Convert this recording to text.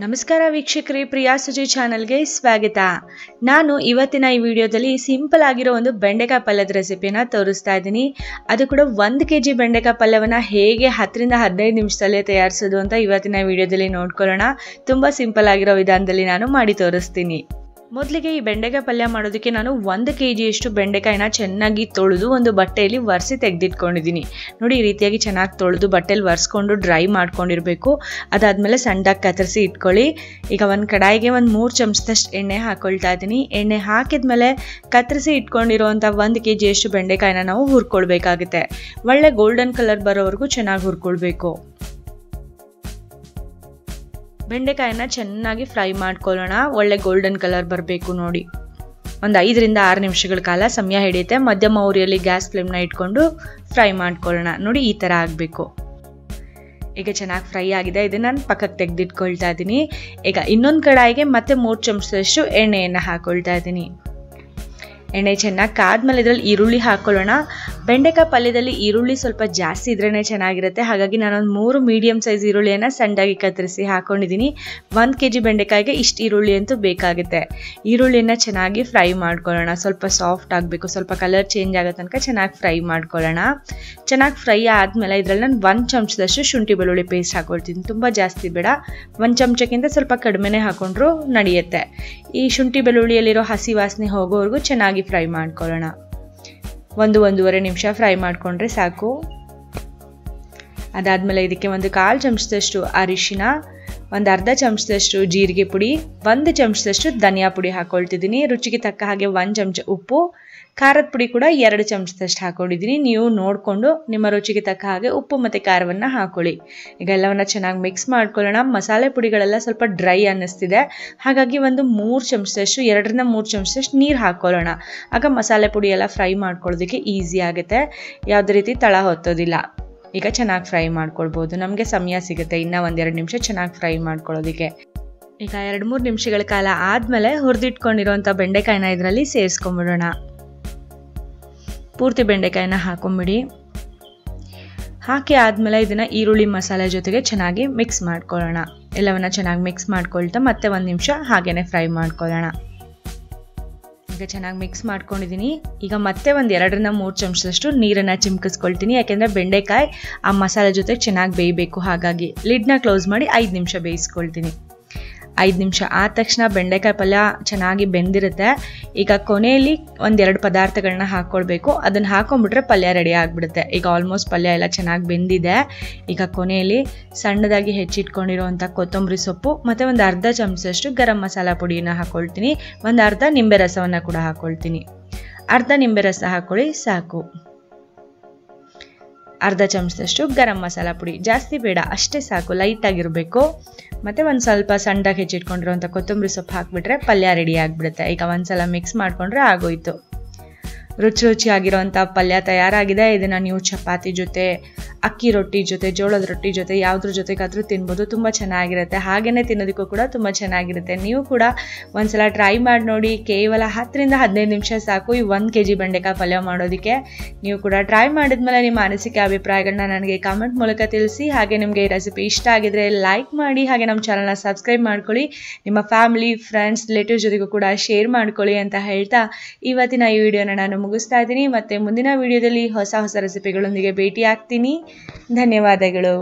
ನಮಸ್ಕಾರ ವೀಕ್ಷಕರೇ, ಪ್ರಿಯಾ ಸುಜಿ ಚಾನಲ್ಗೆ ಸ್ವಾಗತ. ನಾನು ಇವತ್ತಿನ ಈ ವಿಡಿಯೋದಲ್ಲಿ ಸಿಂಪಲ್ ಆಗಿರೋ ಒಂದು ಬೆಂಡೆಕಾಯಿ ಪಲ್ಯದ ರೆಸಿಪಿನ ತೋರಿಸ್ತಾ ಇದ್ದೀನಿ. ಅದು ಕೂಡ 1 kg ಬೆಂಡೆಕಾಯಿ ಪಲ್ಯವನ್ನು ಹೇಗೆ 10 ರಿಂದ 15 ನಿಮಿಷದಲ್ಲೇ ತಯಾರಿಸೋದು ಅಂತ ಇವತ್ತಿನ ವಿಡಿಯೋದಲ್ಲಿ ನೋಡ್ಕೊಳ್ಳೋಣ. ತುಂಬ ಸಿಂಪಲ್ ಆಗಿರೋ ವಿಧಾನದಲ್ಲಿ ನಾನು ಮಾಡಿ ತೋರಿಸ್ತೀನಿ. ಮೊದಲಿಗೆ ಈ ಬೆಂಡೆಕಾಯಿ ಪಲ್ಯ ಮಾಡೋದಕ್ಕೆ ನಾನು 1 kg ಬೆಂಡೆಕಾಯಿನ ಚೆನ್ನಾಗಿ ತೊಳೆದು ಒಂದು ಬಟ್ಟೆಯಲ್ಲಿ ಒರೆಸಿ ತೆಗೆದಿಟ್ಕೊಂಡಿದ್ದೀನಿ. ನೋಡಿ, ಈ ರೀತಿಯಾಗಿ ಚೆನ್ನಾಗಿ ತೊಳೆದು ಬಟ್ಟೆಯಲ್ಲಿ ಒರೆಸ್ಕೊಂಡು ಡ್ರೈ ಮಾಡ್ಕೊಂಡಿರಬೇಕು. ಅದಾದಮೇಲೆ ಸಣ್ಣದಾಗಿ ಕತ್ತರಿಸಿ ಇಟ್ಕೊಳ್ಳಿ. ಈಗ ಒಂದು ಕಡಾಯಿಗೆ ಒಂದು 3 ಚಮಚದಷ್ಟು ಎಣ್ಣೆ ಹಾಕೊಳ್ತಾ ಇದ್ದೀನಿ. ಎಣ್ಣೆ ಹಾಕಿದ್ಮೇಲೆ ಕತ್ತರಿಸಿ ಇಟ್ಕೊಂಡಿರೋವಂಥ 1 kg ಬೆಂಡೆಕಾಯಿನ ನಾವು ಹುರ್ಕೊಳ್ಬೇಕಾಗುತ್ತೆ. ಒಳ್ಳೆ ಗೋಲ್ಡನ್ ಕಲರ್ ಬರೋವರೆಗೂ ಚೆನ್ನಾಗಿ ಹುರ್ಕೊಳ್ಬೇಕು. ಬೆಂಡೆಕಾಯಿನ ಚೆನ್ನಾಗಿ ಫ್ರೈ ಮಾಡ್ಕೊಳ್ಳೋಣ. ಒಳ್ಳೆ ಗೋಲ್ಡನ್ ಕಲರ್ ಬರಬೇಕು. ನೋಡಿ, ಒಂದು 5 ರಿಂದ 6 ನಿಮಿಷಗಳ ಕಾಲ ಸಮಯ ಹಿಡಿಯುತ್ತೆ. ಮಧ್ಯಮ ಉರಿಯಲ್ಲಿ ಗ್ಯಾಸ್ ಫ್ಲೇಮ್ನ ಇಟ್ಕೊಂಡು ಫ್ರೈ ಮಾಡ್ಕೊಳ್ಳೋಣ. ನೋಡಿ, ಈ ಥರ ಆಗಬೇಕು. ಈಗ ಚೆನ್ನಾಗಿ ಫ್ರೈ ಆಗಿದೆ. ಇದನ್ನು ನಾನು ಪಕ್ಕಕ್ಕೆ ತೆಗೆದಿಟ್ಕೊಳ್ತಾ ಇದ್ದೀನಿ. ಈಗ ಇನ್ನೊಂದು ಕಡಾಯಿಗೆ ಮತ್ತೆ 3 ಚಮಚದಷ್ಟು ಎಣ್ಣೆಯನ್ನು ಹಾಕ್ಕೊಳ್ತಾ ಇದ್ದೀನಿ. ಎಣ್ಣೆ ಚೆನ್ನಾಗಿ ಕಾದ್ಮೇಲೆ ಇದರಲ್ಲಿ ಈರುಳ್ಳಿ ಹಾಕ್ಕೊಳ್ಳೋಣ. ಬೆಂಡೆಕಾಯಿ ಪಲ್ಯದಲ್ಲಿ ಈರುಳ್ಳಿ ಸ್ವಲ್ಪ ಜಾಸ್ತಿ ಇದ್ರೇ ಚೆನ್ನಾಗಿರುತ್ತೆ. ಹಾಗಾಗಿ ನಾನೊಂದು 3 ಮೀಡಿಯಮ್ ಸೈಜ್ ಈರುಳ್ಳಿಯನ್ನು ಸಣ್ಣದಾಗಿ ಕತ್ತರಿಸಿ ಹಾಕ್ಕೊಂಡಿದ್ದೀನಿ. 1 kg ಬೆಂಡೆಕಾಯಿಗೆ ಇಷ್ಟು ಈರುಳ್ಳಿ ಅಂತೂ ಬೇಕಾಗುತ್ತೆ. ಈರುಳ್ಳಿಯನ್ನು ಚೆನ್ನಾಗಿ ಫ್ರೈ ಮಾಡ್ಕೊಳ್ಳೋಣ. ಸ್ವಲ್ಪ ಸಾಫ್ಟ್ ಆಗಬೇಕು, ಸ್ವಲ್ಪ ಕಲರ್ ಚೇಂಜ್ ಆಗೋ ತನಕ ಚೆನ್ನಾಗಿ ಫ್ರೈ ಮಾಡ್ಕೊಳ್ಳೋಣ. ಚೆನ್ನಾಗಿ ಫ್ರೈ ಆದಮೇಲೆ ಇದರಲ್ಲಿ ನಾನು 1 ಚಮಚದಷ್ಟು ಶುಂಠಿ ಬೆಳ್ಳುಳ್ಳಿ ಪೇಸ್ಟ್ ಹಾಕ್ಕೊಳ್ತೀನಿ. ತುಂಬ ಜಾಸ್ತಿ ಬೇಡ, 1 ಚಮಚಕ್ಕಿಂತ ಸ್ವಲ್ಪ ಕಡಿಮೆನೇ ಹಾಕೊಂಡ್ರೂ ನಡೆಯುತ್ತೆ. ಈ ಶುಂಠಿ ಬೆಳ್ಳುಳ್ಳಿಯಲ್ಲಿರೋ ಹಸಿ ವಾಸನೆ ಹೋಗೋವರೆಗೂ ಚೆನ್ನಾಗಿ ಫ್ರೈ ಮಾಡ್ಕೊಳ್ಳೋಣ. 1-1.5 ನಿಮಿಷ ಫ್ರೈ ಮಾಡಿಕೊಂಡ್ರೆ ಸಾಕು. ಅದಾದಮೇಲೆ ಇದಕ್ಕೆ ಒಂದು 1/4 ಚಮಚದಷ್ಟು ಅರಿಶಿನ, ಒಂದು ಅರ್ಧ ಚಮಚದಷ್ಟು ಜೀರಿಗೆ ಪುಡಿ, 1 ಚಮಚದಷ್ಟು ಧನಿಯಾ ಪುಡಿ ಹಾಕ್ಕೊಳ್ತಿದ್ದೀನಿ. ರುಚಿಗೆ ತಕ್ಕ ಹಾಗೆ 1 ಚಮಚ ಉಪ್ಪು, ಖಾರದ ಪುಡಿ ಕೂಡ 2 ಚಮಚದಷ್ಟು ಹಾಕ್ಕೊಂಡಿದ್ದೀನಿ. ನೀವು ನೋಡಿಕೊಂಡು ನಿಮ್ಮ ರುಚಿಗೆ ತಕ್ಕ ಹಾಗೆ ಉಪ್ಪು ಮತ್ತು ಖಾರವನ್ನು ಹಾಕ್ಕೊಳ್ಳಿ. ಈಗ ಎಲ್ಲವನ್ನು ಚೆನ್ನಾಗಿ ಮಿಕ್ಸ್ ಮಾಡ್ಕೊಳ್ಳೋಣ. ಮಸಾಲೆ ಪುಡಿಗಳೆಲ್ಲ ಸ್ವಲ್ಪ ಡ್ರೈ ಅನ್ನಿಸ್ತಿದೆ. ಹಾಗಾಗಿ ಒಂದು 3 ಚಮಚದಷ್ಟು 2 ರಿಂದ 3 ಚಮಚದಷ್ಟು ನೀರು ಹಾಕ್ಕೊಳ್ಳೋಣ. ಆಗ ಮಸಾಲೆ ಪುಡಿ ಎಲ್ಲ ಫ್ರೈ ಮಾಡ್ಕೊಳ್ಳೋದಕ್ಕೆ ಈಸಿ ಆಗುತ್ತೆ, ಯಾವುದೇ ರೀತಿ ತಳ ಹೊತ್ತೋದಿಲ್ಲ. ಈಗ ಚೆನ್ನಾಗಿ ಫ್ರೈ ಮಾಡ್ಕೊಳ್ಬೋದು. ನಮಗೆ ಸಮಯ ಸಿಗುತ್ತೆ ಇನ್ನೂ 1-2 ನಿಮಿಷ ಚೆನ್ನಾಗಿ ಫ್ರೈ ಮಾಡ್ಕೊಳ್ಳೋದಕ್ಕೆ. ಈಗ 2-3 ನಿಮಿಷಗಳ ಕಾಲ ಆದಮೇಲೆ ಹುರಿದಿಟ್ಕೊಂಡಿರೋಂಥ ಬೆಂಡೆಕಾಯಿನ ಇದರಲ್ಲಿ ಸೇರಿಸ್ಕೊಂಬಿಡೋಣ. ಪೂರ್ತಿ ಬೆಂಡೆಕಾಯಿನ ಹಾಕೊಂಬಿಡಿ. ಹಾಕಿ ಆದಮೇಲೆ ಇದನ್ನು ಈರುಳ್ಳಿ ಮಸಾಲೆ ಜೊತೆಗೆ ಚೆನ್ನಾಗಿ ಮಿಕ್ಸ್ ಮಾಡ್ಕೊಳ್ಳೋಣ. ಎಲ್ಲವನ್ನು ಚೆನ್ನಾಗಿ ಮಿಕ್ಸ್ ಮಾಡ್ಕೊಳ್ತಾ ಮತ್ತೆ 1 ನಿಮಿಷ ಹಾಗೇ ಫ್ರೈ ಮಾಡ್ಕೊಳ್ಳೋಣ. ಈಗ ಚೆನ್ನಾಗಿ ಮಿಕ್ಸ್ ಮಾಡ್ಕೊಂಡಿದ್ದೀನಿ. ಈಗ ಮತ್ತೆ ಒಂದು 2 ರಿಂದ 3 ಚಮಚದಷ್ಟು ನೀರನ್ನು ಚಿಮ್ಕಿಸ್ಕೊಳ್ತೀನಿ. ಯಾಕೆಂದರೆ ಬೆಂಡೆಕಾಯಿ ಆ ಮಸಾಲೆ ಜೊತೆಗೆ ಚೆನ್ನಾಗಿ ಬೇಯಬೇಕು. ಹಾಗಾಗಿ ಲಿಡ್ನ ಕ್ಲೋಸ್ ಮಾಡಿ 5 ನಿಮಿಷ ಬೇಯಿಸ್ಕೊಳ್ತೀನಿ. 5 ನಿಮಿಷ ಆದ ತಕ್ಷಣ ಬೆಂಡೆಕಾಯಿ ಪಲ್ಯ ಚೆನ್ನಾಗಿ ಬೆಂದಿರುತ್ತೆ. ಈಗ ಕೊನೆಯಲ್ಲಿ 1-2 ಪದಾರ್ಥಗಳನ್ನ ಹಾಕ್ಕೊಳ್ಬೇಕು. ಅದನ್ನು ಹಾಕೊಂಡ್ಬಿಟ್ರೆ ಪಲ್ಯ ರೆಡಿ ಆಗಿಬಿಡುತ್ತೆ. ಈಗ ಆಲ್ಮೋಸ್ಟ್ ಪಲ್ಯ ಎಲ್ಲ ಚೆನ್ನಾಗಿ ಬೆಂದಿದೆ. ಈಗ ಕೊನೆಯಲ್ಲಿ ಸಣ್ಣದಾಗಿ ಹೆಚ್ಚಿಟ್ಕೊಂಡಿರುವಂಥ ಕೊತ್ತಂಬರಿ ಸೊಪ್ಪು ಮತ್ತು ಒಂದು ಅರ್ಧ ಚಮಚದಷ್ಟು ಗರಂ ಮಸಾಲ ಪುಡಿನ ಹಾಕ್ಕೊಳ್ತೀನಿ. ಒಂದು ಅರ್ಧ ನಿಂಬೆ ರಸವನ್ನು ಕೂಡ ಹಾಕ್ಕೊಳ್ತೀನಿ. ಅರ್ಧ ನಿಂಬೆ ರಸ ಹಾಕ್ಕೊಳ್ಳಿ ಸಾಕು. ಅರ್ಧ ಚಮಚದಷ್ಟು ಗರಂ ಮಸಾಲ ಪುಡಿ, ಜಾಸ್ತಿ ಬೇಡ, ಅಷ್ಟೇ ಸಾಕು, ಲೈಟಾಗಿರಬೇಕು. ಮತ್ತು ಒಂದು ಸ್ವಲ್ಪ ಸಣ್ಣದಾಗಿ ಹೆಚ್ಚಿಟ್ಕೊಂಡಿರೋಂಥ ಕೊತ್ತಂಬರಿ ಸೊಪ್ಪು ಹಾಕಿಬಿಟ್ರೆ ಪಲ್ಯ ರೆಡಿ ಆಗಿಬಿಡುತ್ತೆ. ಈಗ ಒಂದ್ಸಲ ಮಿಕ್ಸ್ ಮಾಡಿಕೊಂಡ್ರೆ ಆಗೋಯ್ತು. ರುಚಿಯಾಗಿರೋಂಥ ಪಲ್ಯ ತಯಾರಾಗಿದೆ. ಇದನ್ನು ನೀವು ಚಪಾತಿ ಜೊತೆ, ಅಕ್ಕಿ ರೊಟ್ಟಿ ಜೊತೆ, ಜೋಳದ ರೊಟ್ಟಿ ಜೊತೆ ಯಾವುದ್ರ ಜೊತೆಗಾದರೂ ತಿನ್ಬೋದು. ತುಂಬ ಚೆನ್ನಾಗಿರುತ್ತೆ. ಹಾಗೆಯೇ ತಿನ್ನೋದಕ್ಕೂ ಕೂಡ ತುಂಬ ಚೆನ್ನಾಗಿರುತ್ತೆ. ನೀವು ಕೂಡ ಒಂದ್ಸಲ ಟ್ರೈ ಮಾಡಿ ನೋಡಿ. ಕೇವಲ 10 ರಿಂದ 15 ನಿಮಿಷ ಸಾಕು ಈ 1 kg ಬೆಂಡೆಕಾಯಿ ಪಲ್ಯ ಮಾಡೋದಕ್ಕೆ. ನೀವು ಕೂಡ ಟ್ರೈ ಮಾಡಿದ್ಮೇಲೆ ನಿಮ್ಮ ಅನಿಸಿಕೆ ಅಭಿಪ್ರಾಯಗಳನ್ನ ನನಗೆ ಕಾಮೆಂಟ್ ಮೂಲಕ ತಿಳಿಸಿ. ಹಾಗೆ ನಿಮಗೆ ಈ ರೆಸಿಪಿ ಇಷ್ಟ ಆಗಿದ್ರೆ ಲೈಕ್ ಮಾಡಿ. ಹಾಗೆ ನಮ್ಮ ಚಾನಲ್ನ ಸಬ್ಸ್ಕ್ರೈಬ್ ಮಾಡ್ಕೊಳ್ಳಿ. ನಿಮ್ಮ ಫ್ಯಾಮಿಲಿ, ಫ್ರೆಂಡ್ಸ್, ರಿಲೇಟಿವ್ಸ್ ಜೊತೆಗೂ ಕೂಡ ಶೇರ್ ಮಾಡ್ಕೊಳ್ಳಿ ಅಂತ ಹೇಳ್ತಾ ಇವತ್ತಿನ ಈ ವಿಡಿಯೋನ ನಾನು ಮುಗಿಸ್ತಾ ಇದ್ದೀನಿ. ಮತ್ತೆ ಮುಂದಿನ ವಿಡಿಯೋದಲ್ಲಿ ಹೊಸ ರೆಸಿಪಿಗಳೊಂದಿಗೆ ಭೇಟಿ ಆಗ್ತೀನಿ. ಧನ್ಯವಾದಗಳು.